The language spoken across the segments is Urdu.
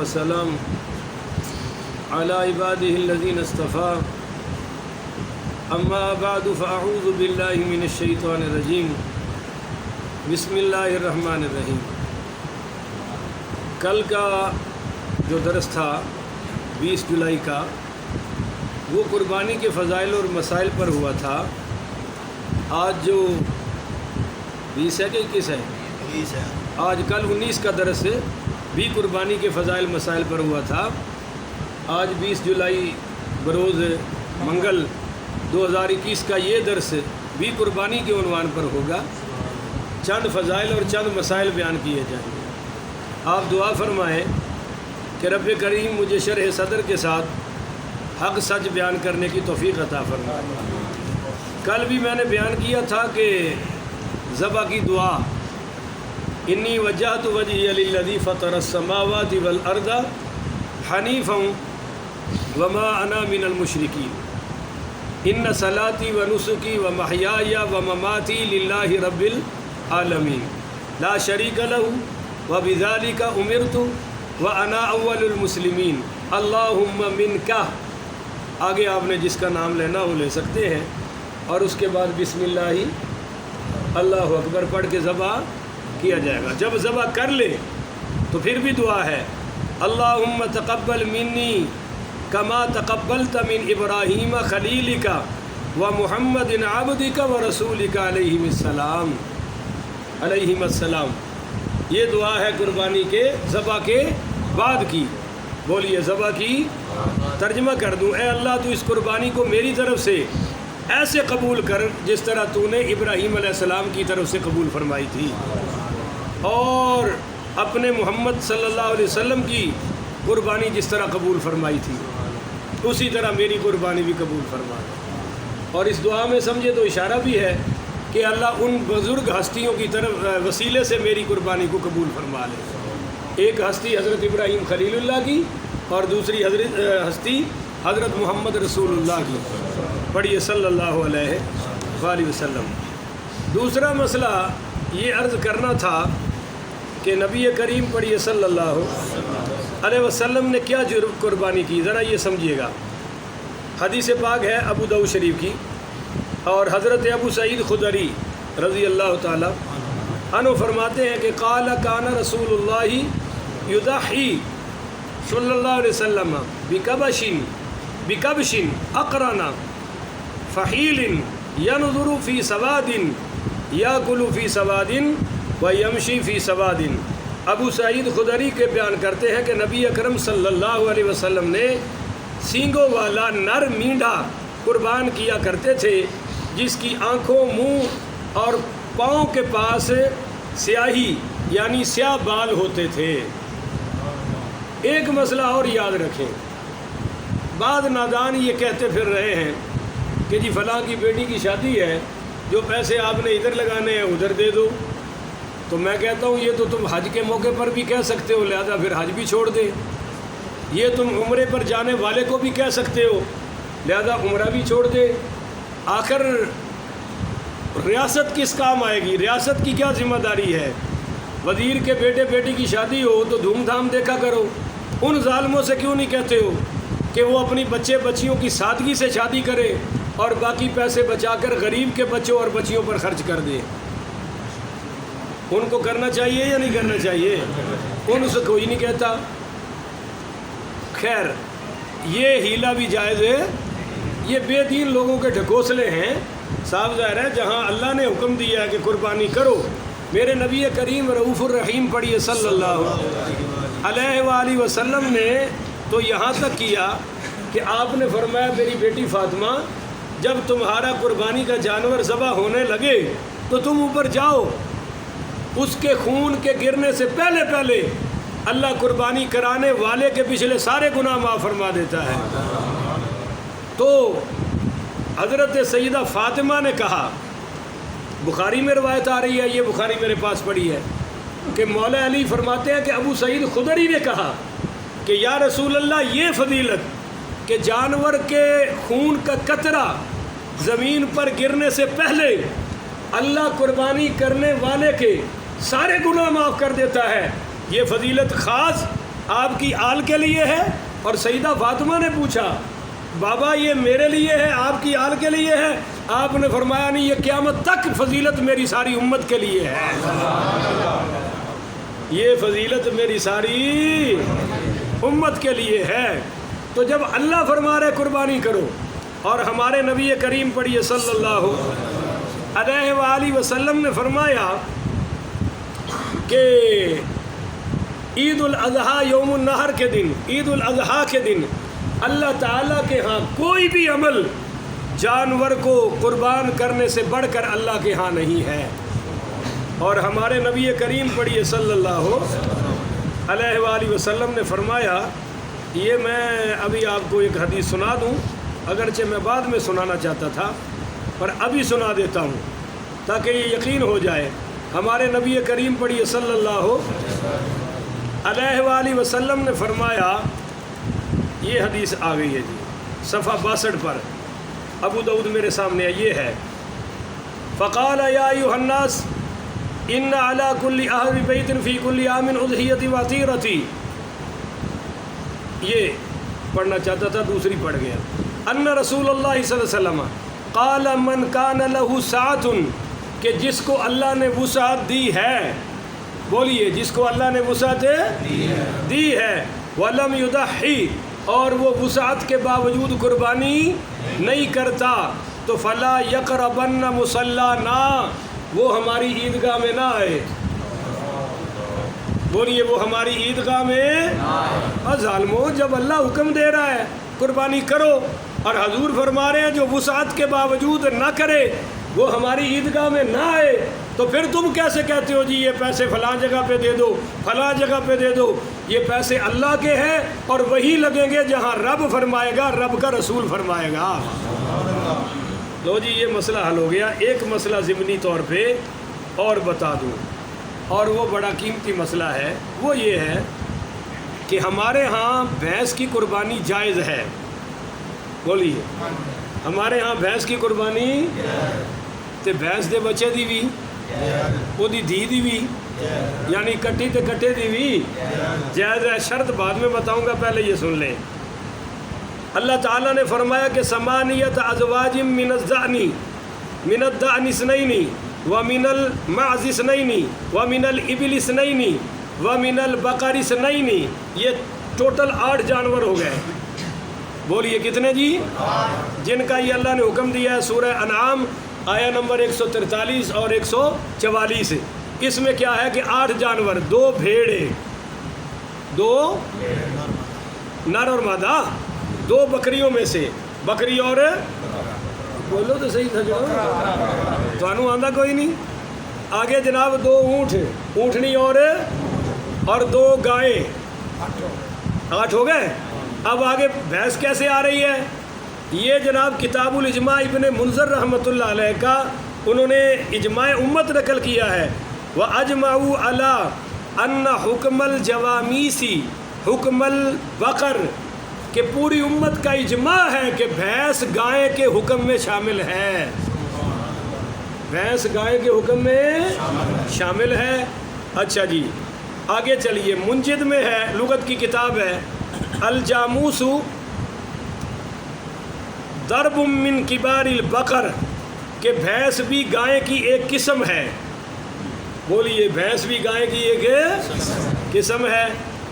والسلام على عباده الذين اصطفى اما بعد فاعوذ بالله من الشیطان الرجیم بسم اللہ الرحمن الرحیم۔ کل کا جو درس تھا 20 جولائی کا، وہ قربانی کے فضائل اور مسائل پر ہوا تھا۔ آج جو 20 ہے کہ 21 ہے؟ 20 ہے۔ آج کل 19 کا درس بھی قربانی کے فضائل مسائل پر ہوا تھا۔ آج 20 جولائی بروز منگل 2021 کا یہ درس بھی قربانی کے عنوان پر ہوگا۔ چند فضائل اور چند مسائل بیان کیے جائیں گے۔ آپ دعا فرمائیں کہ رب کریم مجھے شرح صدر کے ساتھ حق سچ بیان کرنے کی توفیق عطا فرمائے۔ کل بھی میں نے بیان کیا تھا کہ ذبح کی دعا، انی وجہت وجہی للذی فطر السماوات والارض حنیفا وما انا من المشرکین، ان صلاتی و نسکی و محیای و مماتی للہ رب العالمین لا شریک لہ و بذالک امرت و انا اول المسلمین اللہم منک۔ آگے آپ نے جس کا نام لینا وہ لے سکتے ہیں، اور اس کے بعد بسم اللہ اللہ اکبر پڑھ کے ذبح کیا جائے گا۔ جب ذبح کر لے تو پھر بھی دعا ہے، اللہم تقبل منی کما تقبلت من ابراہیم خلیلک و محمد عبدک و رسولک علیہم السلام۔ یہ دعا ہے قربانی کے ذبح کے بعد کی۔ بولیے ذبح کی ترجمہ کر دوں، اے اللہ تو اس قربانی کو میری طرف سے ایسے قبول کر جس طرح تو نے ابراہیم علیہ السلام کی طرف سے قبول فرمائی تھی، اور اپنے محمد صلی اللہ علیہ وسلم کی قربانی جس طرح قبول فرمائی تھی اسی طرح میری قربانی بھی قبول فرما۔ اور اس دعا میں سمجھے تو اشارہ بھی ہے کہ اللہ ان بزرگ ہستیوں کی طرف وسیلے سے میری قربانی کو قبول فرما لے۔ ایک ہستی حضرت ابراہیم خلیل اللہ کی، اور دوسری ہستی حضرت محمد رسول اللہ کی۔ پڑھیے صلی اللہ علیہ وآلہ وسلم۔ دوسرا مسئلہ یہ عرض کرنا تھا کہ نبی کریم پڑھیے صلی اللہ علیہ وسلم نے کیا قربانی کی، ذرا یہ سمجھیے گا۔ حدیث پاک ہے ابو داؤد شریف کی، اور حضرت ابو سعید خدری رضی اللہ تعالی عنہ فرماتے ہیں کہ قال کان رسول اللہ یضحی صلی اللہ علیہ وسلم بکبش اقرن فحیل ینظر فی سواد یاکل فی سواد ویمشی فی سواد۔ ابو سعید خدری کے بیان کرتے ہیں کہ نبی اکرم صلی اللہ علیہ وسلم نے سینگوں والا نر مینڈھا قربان کیا کرتے تھے، جس کی آنکھوں، منہ اور پاؤں کے پاس سیاہی یعنی سیاہ بال ہوتے تھے۔ ایک مسئلہ اور یاد رکھیں، بعض نادان یہ کہتے پھر رہے ہیں کہ جی فلاں کی بیٹی کی شادی ہے، جو پیسے آپ نے ادھر لگانے ہیں ادھر دے دو۔ تو میں کہتا ہوں یہ تو تم حج کے موقع پر بھی کہہ سکتے ہو، لہذا پھر حج بھی چھوڑ دے۔ یہ تم عمرے پر جانے والے کو بھی کہہ سکتے ہو، لہذا عمرہ بھی چھوڑ دے۔ آخر ریاست کس کام آئے گی؟ ریاست کی کیا ذمہ داری ہے؟ وزیر کے بیٹے بیٹی کی شادی ہو تو دھوم دھام دیکھا کرو۔ ان ظالموں سے کیوں نہیں کہتے ہو کہ وہ اپنی بچے بچیوں کی سادگی سے شادی کرے اور باقی پیسے بچا کر غریب کے بچوں اور بچیوں پر خرچ کر دے؟ ان کو کرنا چاہیے یا نہیں کرنا چاہیے؟ ان سے کوئی نہیں کہتا۔ خیر، یہ ہیلا بھی جائز ہے، یہ بے دین لوگوں کے ڈھکوسلے ہیں۔ صاف ظاہر ہے جہاں اللہ نے حکم دیا ہے کہ قربانی کرو، میرے نبی کریم رؤوف الرحیم پڑھیے صلی اللہ علیہ وآلہ وسلم نے تو یہاں تک کیا کہ آپ نے فرمایا میری بیٹی فاطمہ، جب تمہارا قربانی کا جانور ذبح ہونے لگے تو تم اوپر جاؤ، اس کے خون کے گرنے سے پہلے پہلے اللہ قربانی کرانے والے کے پچھلے سارے گناہ معاف فرما دیتا ہے۔ تو حضرت سیدہ فاطمہ نے کہا، بخاری میں روایت آ رہی ہے، یہ بخاری میرے پاس پڑی ہے، کہ مولا علی فرماتے ہیں کہ ابو سعید خدری نے کہا کہ یا رسول اللہ، یہ فضیلت کہ جانور کے خون کا قطرہ زمین پر گرنے سے پہلے اللہ قربانی کرنے والے کے سارے گناہ معاف کر دیتا ہے، یہ فضیلت خاص آپ کی آل کے لیے ہے، اور سیدہ فاطمہ نے پوچھا بابا یہ میرے لیے ہے آپ کی آل کے لیے ہے؟ آپ نے فرمایا نہیں، یہ قیامت تک فضیلت میری ساری امت کے لیے ہے، یہ فضیلت میری ساری امت کے لیے ہے۔ تو جب اللہ فرما رہے قربانی کرو، اور ہمارے نبی کریم پڑھیے صلی اللہ علیہ وآلہ وسلم نے فرمایا کہ عید الاضحیٰ یوم النحر کے دن، عید الاضحیٰ کے دن اللہ تعالیٰ کے ہاں کوئی بھی عمل جانور کو قربان کرنے سے بڑھ کر اللہ کے ہاں نہیں ہے۔ اور ہمارے نبی کریم پڑھیے صلی اللہ علیہ وآلہ وسلم نے فرمایا، یہ میں ابھی آپ کو ایک حدیث سنا دوں، اگرچہ میں بعد میں سنانا چاہتا تھا پر ابھی سنا دیتا ہوں تاکہ یہ یقین ہو جائے۔ ہمارے نبی کریم پڑھیے صلی اللہ علیہ وآلہ وسلم نے فرمایا، یہ حدیث آ گئی ہے جی صفحہ 62 پر، ابو داؤد میرے سامنے ہے، یہ ہے فقال یا ایھا الناس ان علی کل اہل بیت فی کل عام اضحیۃ وعطیرۃ، یہ پڑھنا چاہتا تھا دوسری پڑھ گیا۔ ان رسول اللہ صلی اللہ علیہ وسلم قال من کان لہ سعۃ، کہ جس کو اللہ نے وسعت دی ہے، بولیے جس کو اللہ نے وسعت دی ہے، ولم یضحی، اور وہ وسعت کے باوجود قربانی نہیں کرتا، تو فلا یقربن مصلانا، وہ ہماری عیدگاہ میں نہ آئے، بولیے وہ ہماری عیدگاہ میں۔ ظالمو، جب اللہ حکم دے رہا ہے قربانی کرو اور حضور فرما رہے ہیں جو وسعت کے باوجود نہ کرے وہ ہماری عیدگاہ میں نہ آئے، تو پھر تم کیسے کہتے ہو جی یہ پیسے فلاں جگہ پہ دے دو، فلاں جگہ پہ دے دو؟ یہ پیسے اللہ کے ہیں اور وہی لگیں گے جہاں رب فرمائے گا، رب کا رسول فرمائے گا۔ لو جی یہ مسئلہ حل ہو گیا۔ ایک مسئلہ ضمنی طور پہ اور بتا دوں، اور وہ بڑا قیمتی مسئلہ ہے، وہ یہ ہے کہ ہمارے ہاں بھینس کی قربانی جائز ہے، بولیے ہمارے ہاں بھینس کی قربانی تے بھینس دے بچے دی بھی وہ دی بھی یعنی کٹی تے کٹے دی بھی جائز ہے۔ شرط بعد میں بتاؤں گا، پہلے یہ سن لیں۔ اللہ تعالیٰ نے فرمایا کہ ثمانیۃ ازواج من الضأن اثنین ومن المعز اثنین ومن الابل اثنین ومن البقر اثنین، یہ ٹوٹل 8 جانور ہو گئے۔ بولیے کتنے جی؟ جن کا یہ اللہ نے حکم دیا ہے سورہ انعام آیا نمبر 143 اور 144۔ اس میں کیا ہے کہ 8 جانور، 2 بھیڑیں، 2 نر اور مادہ، 2 بکریوں میں سے، بکری اور بولو تو صحیح تھا جو تھانوں آندہ کوئی نہیں، آگے جناب 2 اونٹ، اونٹنی اور 2 گائیں، 8 ہو گئے۔ اب آگے بھینس کیسے آ رہی ہے؟ یہ جناب کتاب الاجماع ابن منذر رحمۃ اللہ علیہ کا انہوں نے اجماع امت نقل کیا ہے۔ وَأَجْمَعُوا عَلَىٰ أَنَّ حُكْمَ الْجَوَامِيسِ حُكْمَ الْبَقَرِ، کہ پوری امت کا اجماع ہے کہ بھینس گائے کے حکم میں شامل ہے، بھینس گائے کے حکم میں شامل ہے۔ اچھا جی آگے چلیے، منجد میں ہے، لغت کی کتاب ہے، الجاموس ضرب من کبار البقر، کہ بھینس بھی گائے کی ایک قسم ہے، بولیے بھینس بھی گائے کی ایک قسم ہے۔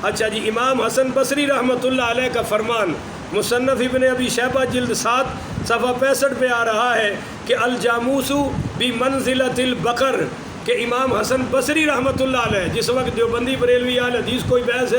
اچھا جی امام حسن بصری رحمۃ اللہ علیہ کا فرمان مصنف ابن ابی شیبہ جلد 7 صفحہ 65 پہ آ رہا ہے کہ الجاموس بمنزلۃ البقر، کہ امام حسن بصری رحمۃ اللہ علیہ، جس وقت دیوبندی بریلوی اہل حدیث کوئی بحث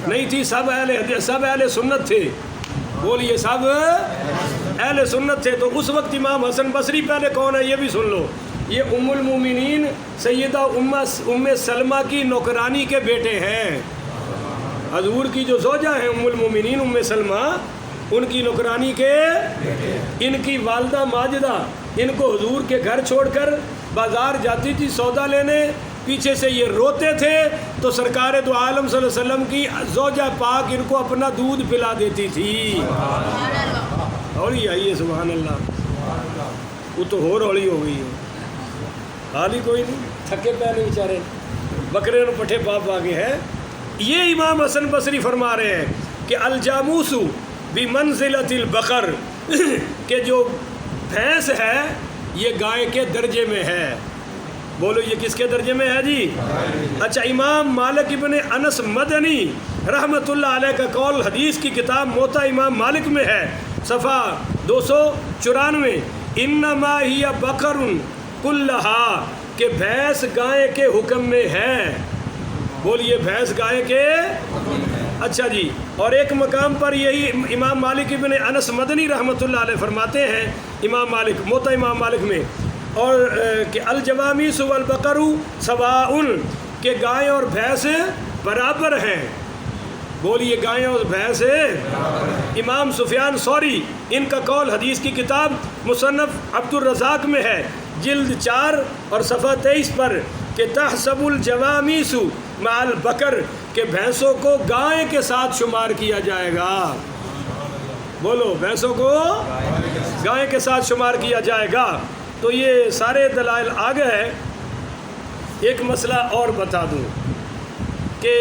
نہیں تھی، سب اہل سنت تھے، بولیے سب اہل سنت تھے، تو اس وقت امام حسن بصری پہلے کون ہے یہ بھی سن لو، یہ ام المومنین سیدہ ام سلمہ کی نوکرانی کے بیٹے ہیں، حضور کی جو زوجہ ہیں ام المومنین ام سلمہ، ان کی نوکرانی کے، ان کی والدہ ماجدہ ان کو حضور کے گھر چھوڑ کر بازار جاتی تھی سودا لینے، پیچھے سے یہ روتے تھے تو سرکار دو عالم صلی اللہ علیہ وسلم کی زوجہ پاک ان کو اپنا دودھ پلا دیتی تھی۔ ہولی آئیے سبحان اللہ، وہ تو ہولی ہو گئی ہے، حال ہی کوئی نہیں، تھکے پہ نہیں بیچارے، بکرے پٹھے پاپ آگے ہیں، یہ امام حسن بصری فرما رہے ہیں کہ الجاموس بمنزلۃ البقر کہ جو بھینس ہے یہ گائے کے درجے میں ہے. بولو یہ کس کے درجے میں ہے جی؟ اچھا، امام مالک ابن انس مدنی رحمۃ اللہ علیہ کا قول حدیث کی کتاب موطا امام مالک میں ہے، صفحہ 294، انما ہی بقر کلہا کہ بھینس گائے کے حکم میں ہے. بولیے بھینس گائے کے. اچھا جی، اور ایک مقام پر یہی امام مالک ابن انس مدنی رحمۃ اللہ علیہ فرماتے ہیں، امام مالک موطا امام مالک میں، اور کہ الجوامیس والبقر سواء کہ گائے اور بھینس برابر ہیں. بولیے گائے اور بھینس. امام سفیان ثوری ان کا قول حدیث کی کتاب مصنف عبد الرزاق میں ہے، جلد 4 اور صفحہ 23 پر، کہ تحسب الجوامیس مع البقر کہ بھینسوں کو گائے کے ساتھ شمار کیا جائے گا. بولو بھینسوں کو گائے کے ساتھ شمار کیا جائے گا. تو یہ سارے دلائل آ گئے. ایک مسئلہ اور بتا دوں کہ